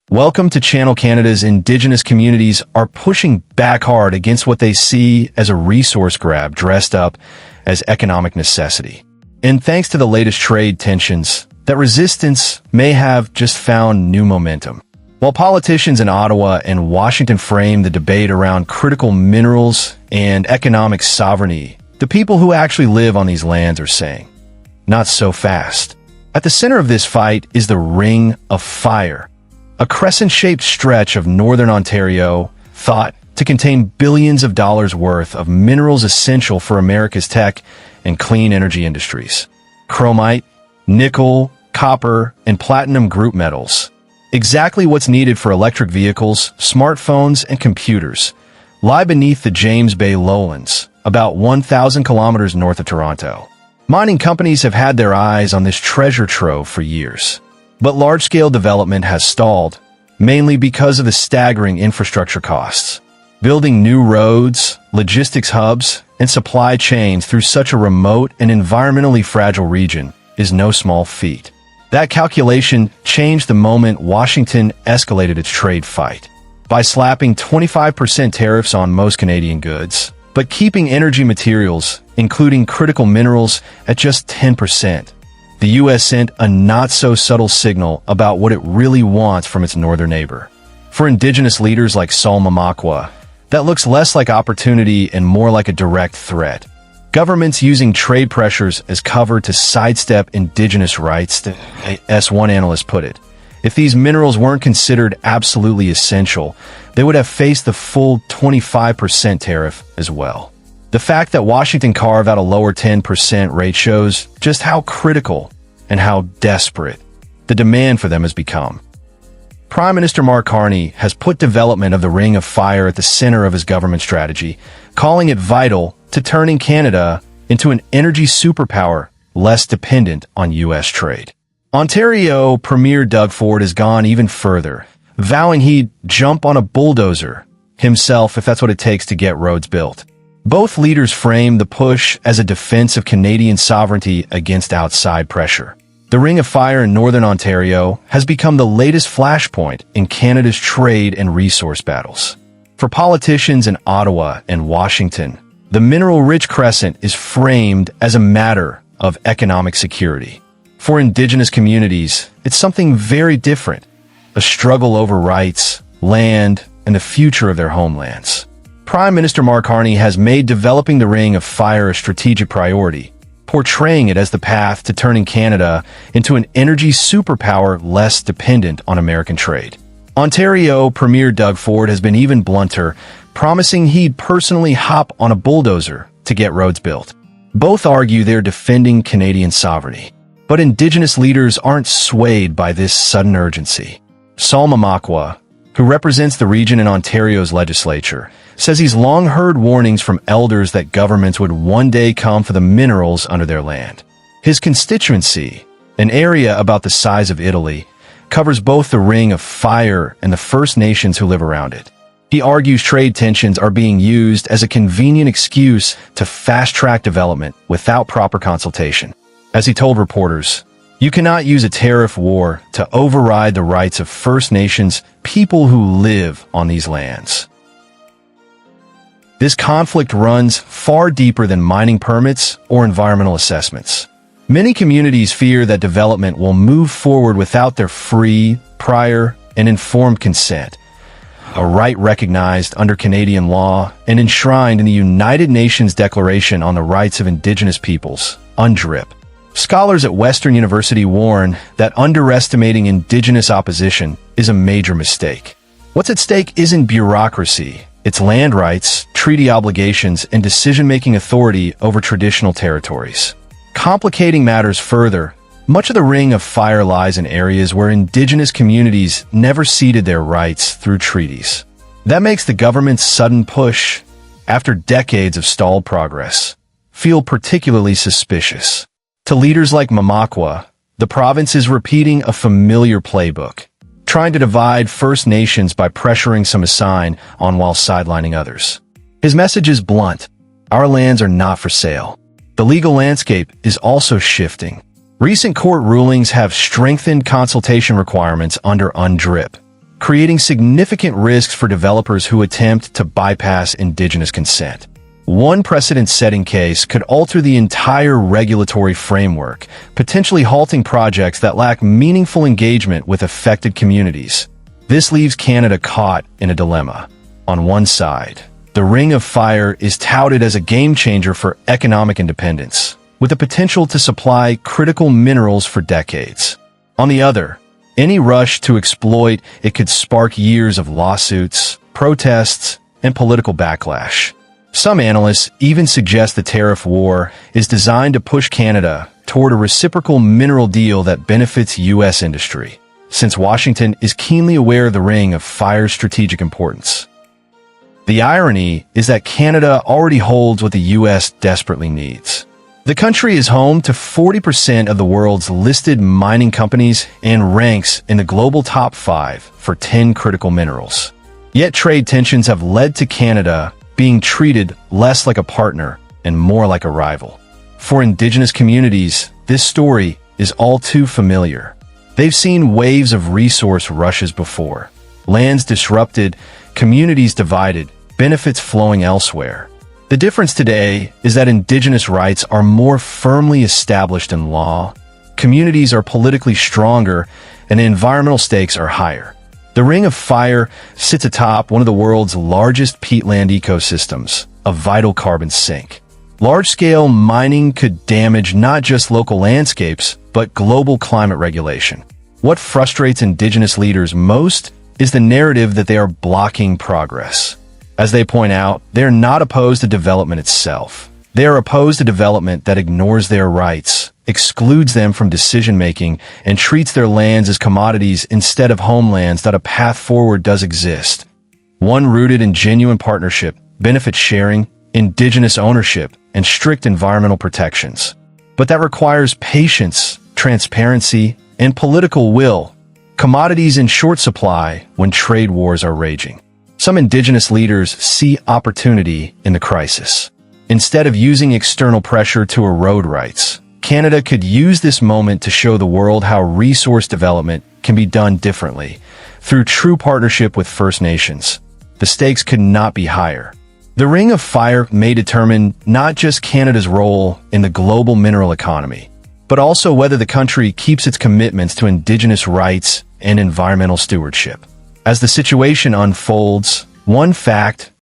Welcome to Channel Canada's Indigenous communities are pushing back hard against what they see as a resource grab dressed up as economic necessity. And thanks to the latest trade tensions, that resistance may have just found new momentum. While politicians in Ottawa and Washington frame the debate around critical minerals and economic sovereignty, the people who actually live on these lands are saying, not so fast. At the center of this fight is the Ring of Fire, a crescent-shaped stretch of northern Ontario thought to contain billions of dollars worth of minerals essential for America's tech and clean energy industries. Chromite, nickel, copper, and platinum group metals. Exactly what's needed for electric vehicles, smartphones, and computers lie beneath the James Bay lowlands, about 1,000 kilometers north of Toronto. Mining companies have had their eyes on this treasure trove for years. But large-scale development has stalled, mainly because of the staggering infrastructure costs. Building new roads, logistics hubs, and supply chains through such a remote and environmentally fragile region is no small feat. That calculation changed the moment Washington escalated its trade fight by slapping 25% tariffs on most Canadian goods, but keeping energy materials, including critical minerals, at just 10%. The U.S. sent a not-so-subtle signal about what it really wants from its northern neighbor. For Indigenous leaders like Sol Mamakwa, that looks less like opportunity and more like a direct threat. Governments using trade pressures as cover to sidestep Indigenous rights, as one analyst put it. If these minerals weren't considered absolutely essential, they would have faced the full 25% tariff as well. The fact that Washington carved out a lower 10% rate shows just how critical and how desperate the demand for them has become. Prime Minister Mark Carney has put development of the Ring of Fire at the center of his government strategy, calling it vital to turning Canada into an energy superpower less dependent on U.S. trade. Ontario Premier Doug Ford has gone even further, vowing he'd jump on a bulldozer himself if that's what it takes to get roads built. Both leaders frame the push as a defense of Canadian sovereignty against outside pressure. The Ring of Fire in Northern Ontario has become the latest flashpoint in Canada's trade and resource battles. For politicians in Ottawa and Washington, the mineral-rich crescent is framed as a matter of economic security. For Indigenous communities, it's something very different, a struggle over rights, land, and the future of their homelands. Prime Minister Mark Carney has made developing the Ring of Fire a strategic priority, portraying it as the path to turning Canada into an energy superpower less dependent on American trade. Ontario Premier Doug Ford has been even blunter, promising he'd personally hop on a bulldozer to get roads built. Both argue they're defending Canadian sovereignty. But Indigenous leaders aren't swayed by this sudden urgency. Sol Mamakwa, who represents the region in Ontario's legislature, says he's long heard warnings from elders that governments would one day come for the minerals under their land. His constituency, an area about the size of Italy, covers both the Ring of Fire and the First Nations who live around it. He argues trade tensions are being used as a convenient excuse to fast-track development without proper consultation. As he told reporters, "You cannot use a tariff war to override the rights of First Nations people who live on these lands." This conflict runs far deeper than mining permits or environmental assessments. Many communities fear that development will move forward without their free, prior, and informed consent, a right recognized under Canadian law and enshrined in the United Nations Declaration on the Rights of Indigenous Peoples, UNDRIP. Scholars at Western University warn that underestimating Indigenous opposition is a major mistake. What's at stake isn't bureaucracy. It's land rights, treaty obligations, and decision-making authority over traditional territories. Complicating matters further, much of the Ring of Fire lies in areas where Indigenous communities never ceded their rights through treaties. That makes the government's sudden push, after decades of stalled progress, feel particularly suspicious. To leaders like Mamakwa, the province is repeating a familiar playbook, trying to divide First Nations by pressuring some assign on while sidelining others. His message is blunt. Our lands are not for sale. The legal landscape is also shifting. Recent court rulings have strengthened consultation requirements under UNDRIP, creating significant risks for developers who attempt to bypass Indigenous consent. One precedent-setting case could alter the entire regulatory framework, potentially halting projects that lack meaningful engagement with affected communities. This leaves Canada caught in a dilemma. On one side, the Ring of Fire is touted as a game-changer for economic independence, with the potential to supply critical minerals for decades. On the other, any rush to exploit it could spark years of lawsuits, protests, and political backlash. Some analysts even suggest the tariff war is designed to push Canada toward a reciprocal mineral deal that benefits U.S. industry, since Washington is keenly aware of the Ring of Fire's strategic importance. The irony is that Canada already holds what the U.S. desperately needs. The country is home to 40% of the world's listed mining companies and ranks in the global top 5 for 10 critical minerals. Yet trade tensions have led to Canada being treated less like a partner and more like a rival. For Indigenous communities, this story is all too familiar. They've seen waves of resource rushes before. Lands disrupted, communities divided, benefits flowing elsewhere. The difference today is that Indigenous rights are more firmly established in law, communities are politically stronger, and the environmental stakes are higher. The Ring of Fire sits atop one of the world's largest peatland ecosystems, a vital carbon sink. Large-scale mining could damage not just local landscapes, but global climate regulation. What frustrates Indigenous leaders most is the narrative that they are blocking progress. As they point out, they are not opposed to development itself. They are opposed to development that ignores their rights, excludes them from decision-making, and treats their lands as commodities instead of homelands that a path forward does exist. One rooted in genuine partnership, benefit sharing, Indigenous ownership, and strict environmental protections. But that requires patience, transparency, and political will, commodities in short supply when trade wars are raging. Some Indigenous leaders see opportunity in the crisis. Instead of using external pressure to erode rights, Canada could use this moment to show the world how resource development can be done differently, through true partnership with First Nations. The stakes could not be higher. The Ring of Fire may determine not just Canada's role in the global mineral economy, but also whether the country keeps its commitments to Indigenous rights and environmental stewardship. As the situation unfolds, one fact